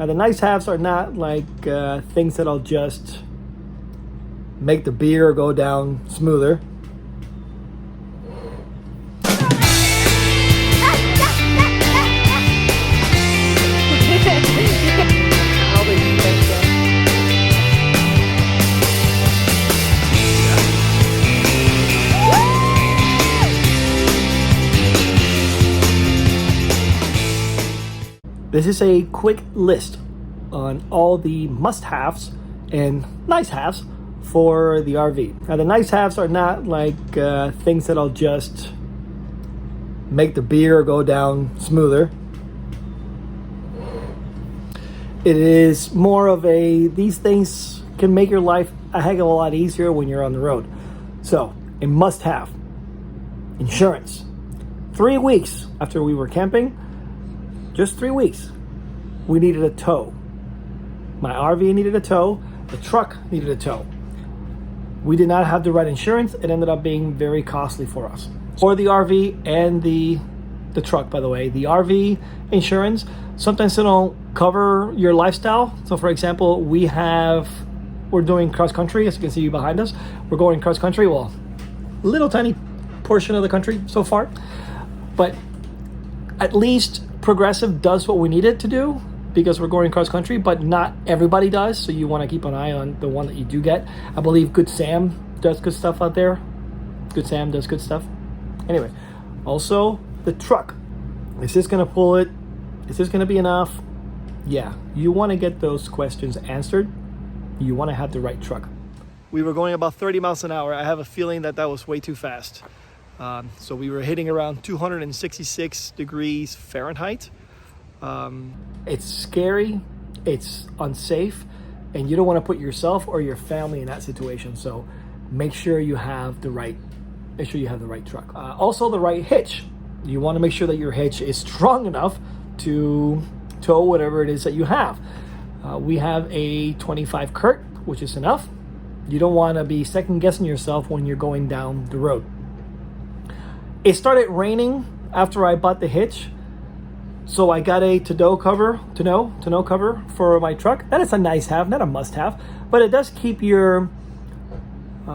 Now, the nice halves are not like things that'll just make the beer go down smoother. This is a quick list on all the must-haves and nice-haves for the RV. Now, the nice-haves are not like things that'll just make the beer go down smoother. It is more of these things can make your life a heck of a lot easier when you're on the road. So, a must-have: insurance. 3 weeks after we were camping, just 3 weeks, we needed a tow. My RV needed a tow. The truck needed a tow. We did not have the right insurance. It ended up being very costly for us. For the RV and the truck, by the way, the RV insurance, sometimes they don't cover your lifestyle. So for example, we're doing cross country, as you can see behind us. We're going cross country, well, a little tiny portion of the country so far, but at least Progressive does what we need it to do because we're going cross country, but not everybody does. So you want to keep an eye on the one that you do get. I believe Good Sam does good stuff out there. Good Sam does good stuff. Anyway, also the truck. Is this going to pull it? Is this going to be enough? Yeah, you want to get those questions answered. You want to have the right truck. We were going about 30 miles an hour. I have a feeling that was way too fast. So we were hitting around 266 degrees Fahrenheit. It's scary, it's unsafe, and you don't want to put yourself or your family in that situation. So make sure you have the right truck. Also the right hitch. You want to make sure that your hitch is strong enough to tow whatever it is that you have. We have a 25 Kurt, which is enough. You don't want to be second guessing yourself when you're going down the road. It started raining after I bought the hitch, so I got a tonneau cover for my truck. That is a nice have, not a must have, but it does keep your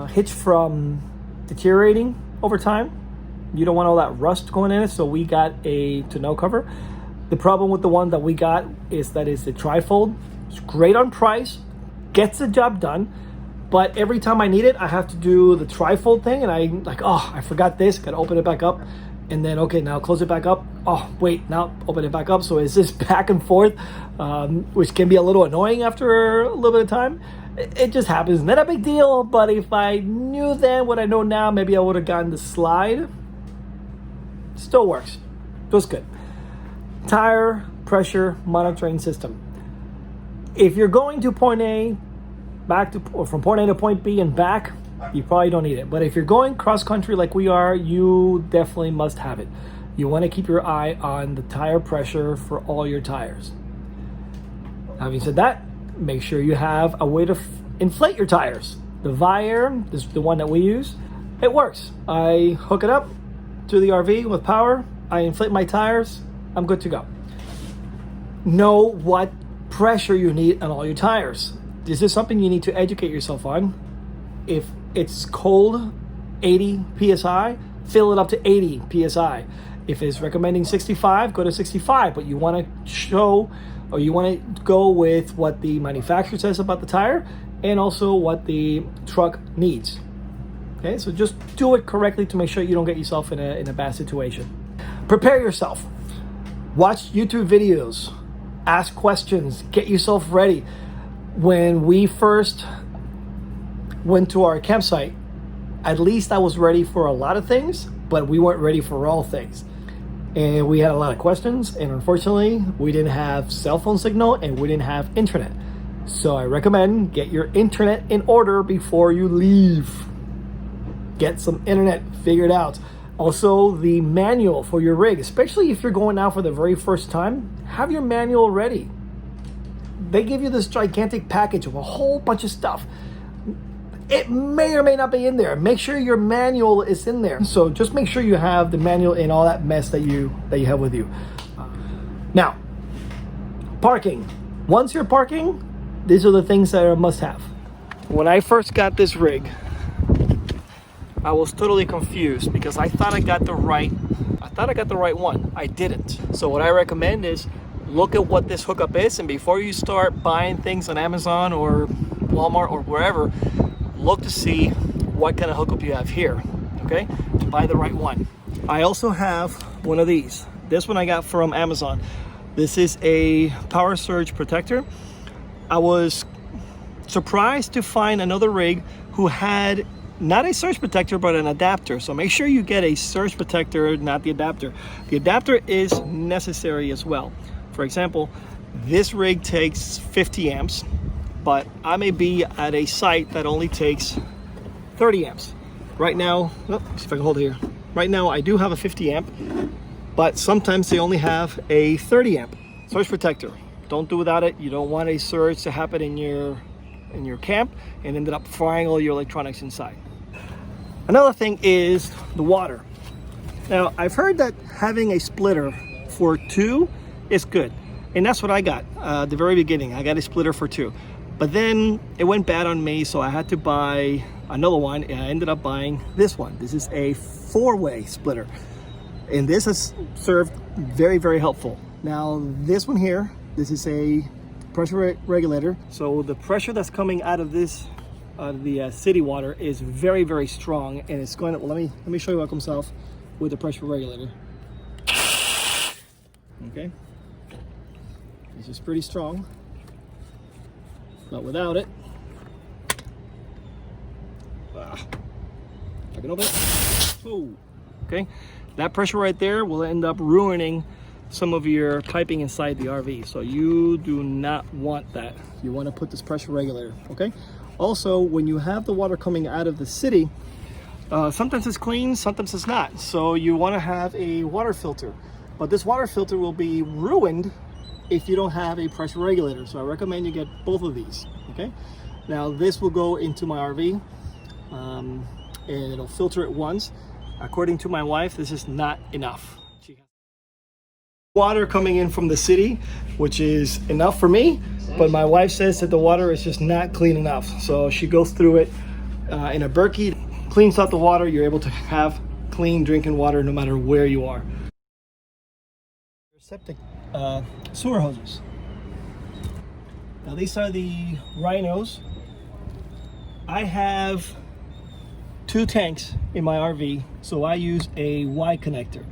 hitch from deteriorating over time. You don't want all that rust going in it, so we got a tonneau cover. The problem with the one that we got is that it's a trifold. It's great on price, gets the job done, but every time I need it, I have to do the trifold thing, and I forgot this, gotta open it back up, and then, okay, now close it back up. Oh, wait, now open it back up. So it's this back and forth, which can be a little annoying after a little bit of time. It just happens. Not a big deal, but if I knew then what I know now, maybe I would have gotten the slide. Still works. Feels good. Tire pressure monitoring system. If you're going to point A, from point A to point B and back, you probably don't need it. But if you're going cross country like we are, you definitely must have it. You want to keep your eye on the tire pressure for all your tires. Having said that, make sure you have a way to inflate your tires. The Viair, this is the one that we use. It works. I hook it up to the RV with power. I inflate my tires. I'm good to go. Know what pressure you need on all your tires. This is something you need to educate yourself on. If it's cold, 80 PSI, fill it up to 80 PSI. If it's recommending 65, go to 65, but you want to go with what the manufacturer says about the tire and also what the truck needs. Okay, so just do it correctly to make sure you don't get yourself in a bad situation. Prepare yourself. Watch YouTube videos. Ask questions. Get yourself ready. When we first went to our campsite, at least I was ready for a lot of things, but we weren't ready for all things. And we had a lot of questions, and unfortunately, we didn't have cell phone signal and we didn't have internet. So I recommend get your internet in order before you leave. Get some internet figured out. Also, the manual for your rig, especially if you're going out for the very first time, have your manual ready. They give you this gigantic package of a whole bunch of stuff. It may or may not be in there. Make sure your manual is in there. So just make sure you have the manual in all that mess that you have with you. Now, parking. Once you're parking, these are the things that are a must-have. When I first got this rig, I was totally confused because I thought I got the right one. I didn't. So what I recommend is look at what this hookup is, and before you start buying things on Amazon or Walmart or wherever, look to see what kind of hookup you have here, okay? To buy the right one. I also have one of these. This one I got from Amazon. This is a power surge protector. I was surprised to find another rig who had not a surge protector, but an adapter. So make sure you get a surge protector, not the adapter. The adapter is necessary as well. For example, this rig takes 50 amps, but I may be at a site that only takes 30 amps. Right now, let's see if I can hold it here. Right now, I do have a 50 amp, but sometimes they only have a 30 amp surge protector. Don't do without it. You don't want a surge to happen in your camp and ended up frying all your electronics inside. Another thing is the water. Now, I've heard that having a splitter for 2 is good, and that's what I got at the very beginning. I got a splitter for 2, but then it went bad on me, so I had to buy another one, and I ended up buying this one. This is a 4-way splitter, and this has served very, very helpful. Now, this one here, this is a pressure regulator, so the pressure that's coming out of this the city water is very, very strong, and it's going to, well, let me show you what comes off with the pressure regulator. Okay, this is pretty strong, but without it, I can open it. Oh, okay, that pressure right there will end up ruining some of your piping inside the RV, so you do not want that. You want to put this pressure regulator, okay? Also, when you have the water coming out of the city, sometimes it's clean, sometimes it's not, so you want to have a water filter, but this water filter will be ruined if you don't have a pressure regulator, so I recommend you get both of these, okay? Now, this will go into my RV, and it'll filter it once. According to my wife, this is not enough. Water coming in from the city, which is enough for me, but my wife says that the water is just not clean enough. So she goes through it in a Berkey, cleans out the water. You're able to have clean drinking water no matter where you are. Septic sewer hoses. Now these are the Rhinos. I have 2 tanks in my RV, so I use a Y connector.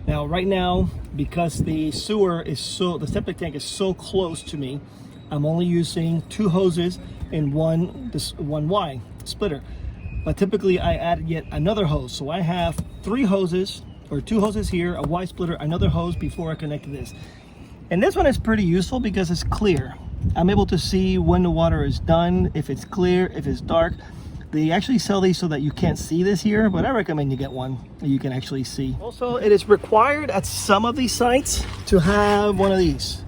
Now, right now, because the septic tank is so close to me, I'm only using 2 hoses and one Y splitter. But typically, I add yet another hose. So I have 3 hoses, or 2 hoses here, a Y splitter, another hose before I connect this. And this one is pretty useful because it's clear. I'm able to see when the water is done, if it's clear, if it's dark. They actually sell these so that you can't see this here, but I recommend you get one that you can actually see. Also, it is required at some of these sites to have one of these.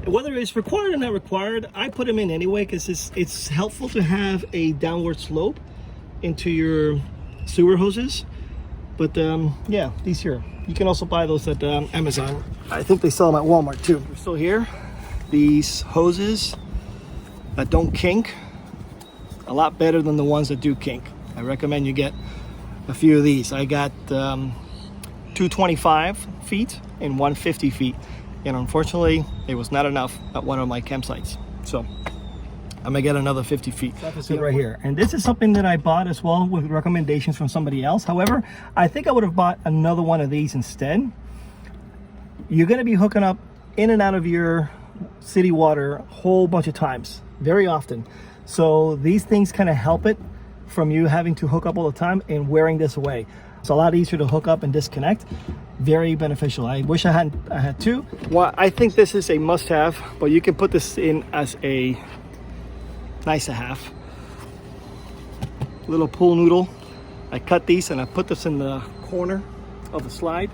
Whether it's required or not required, I put them in anyway because it's helpful to have a downward slope into your sewer hoses. But yeah, these here. You can also buy those at Amazon. I think they sell them at Walmart too. We're still here. These hoses that don't kink, a lot better than the ones that do kink. I recommend you get a few of these. I got 225 feet and 150 feet, and unfortunately it was not enough at one of my campsites, so I'm gonna get another 50 feet. Right here, and this is something that I bought as well with recommendations from somebody else. However, I think I would have bought another one of these instead. You're gonna be hooking up in and out of your city water a whole bunch of times, very often. So these things kind of help it from you having to hook up all the time and wearing this away. It's a lot easier to hook up and disconnect. Very beneficial. I wish I had 2. Well, I think this is a must-have, but you can put this in as a nice to have. Little pool noodle. I cut these and I put this in the corner of the slide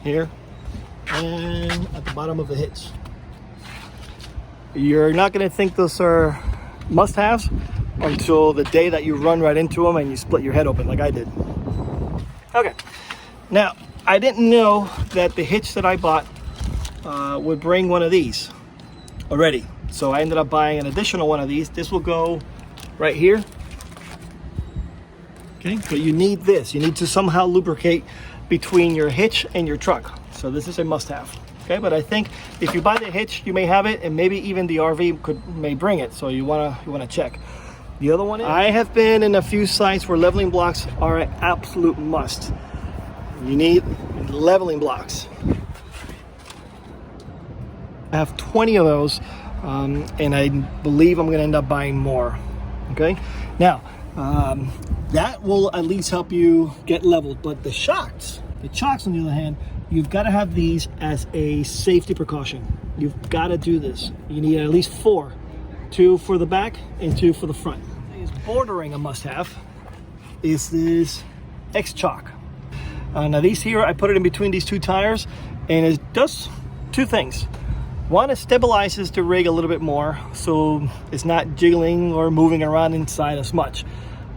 here and at the bottom of the hitch. You're not going to think those are must-haves until the day that you run right into them and you split your head open like I did. Okay, now I didn't know that the hitch that I bought would bring one of these already. So I ended up buying an additional one of these. This will go right here. Okay, but you need this. You need to somehow lubricate between your hitch and your truck. So this is a must-have. Okay, but I think if you buy the hitch, you may have it, and maybe even the RV may bring it. So you wanna check. The other one is, I have been in a few sites where leveling blocks are an absolute must. You need leveling blocks. I have 20 of those, and I believe I'm gonna end up buying more. Okay, now that will at least help you get leveled. But the chocks on the other hand, you've got to have these as a safety precaution. You've got to do this. You need at least 4, 2 for the back and 2 for the front. Is bordering a must-have is this X-Chock. Now these here, I put it in between these 2 tires, and it does 2 things. One, it stabilizes the rig a little bit more, so it's not jiggling or moving around inside as much.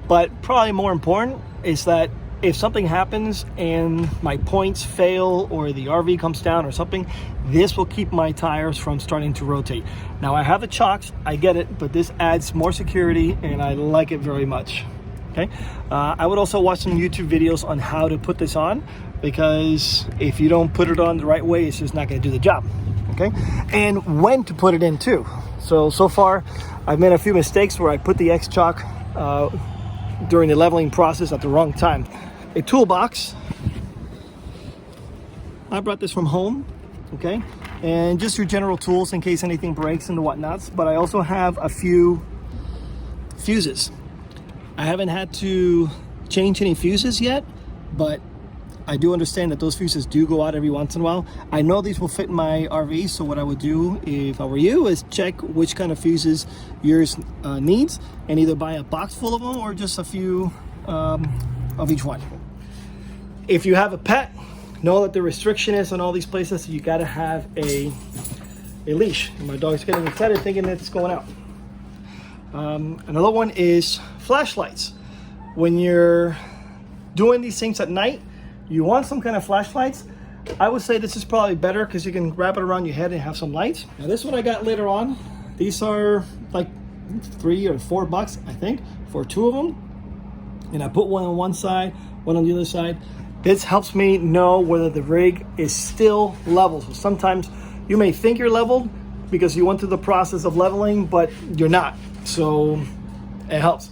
But probably more important is that if something happens and my points fail or the RV comes down or something, this will keep my tires from starting to rotate. Now I have the chocks, I get it, but this adds more security and I like it very much. Okay, I would also watch some YouTube videos on how to put this on, because if you don't put it on the right way, it's just not going to do the job. Okay, and when to put it in too. So far I've made a few mistakes where I put the X-Chock during the leveling process at the wrong time. A toolbox. I brought this from home, okay, and just your general tools in case anything breaks and whatnots. But I also have a few fuses. I haven't had to change any fuses yet, but I do understand that those fuses do go out every once in a while. I know these will fit in my RV, so what I would do if I were you is check which kind of fuses yours needs, and either buy a box full of them or just a few of each one. If you have a pet, know that the restriction is on all these places, you gotta have a leash. And my dog's getting excited thinking that it's going out. Another one is flashlights. When you're doing these things at night, you want some kind of flashlights. I would say this is probably better because you can wrap it around your head and have some lights. Now this one I got later on. These are like $3 or $4, I think, for 2 of them. And I put one on one side, one on the other side. This helps me know whether the rig is still level. So sometimes you may think you're leveled because you went through the process of leveling, but you're not. So it helps.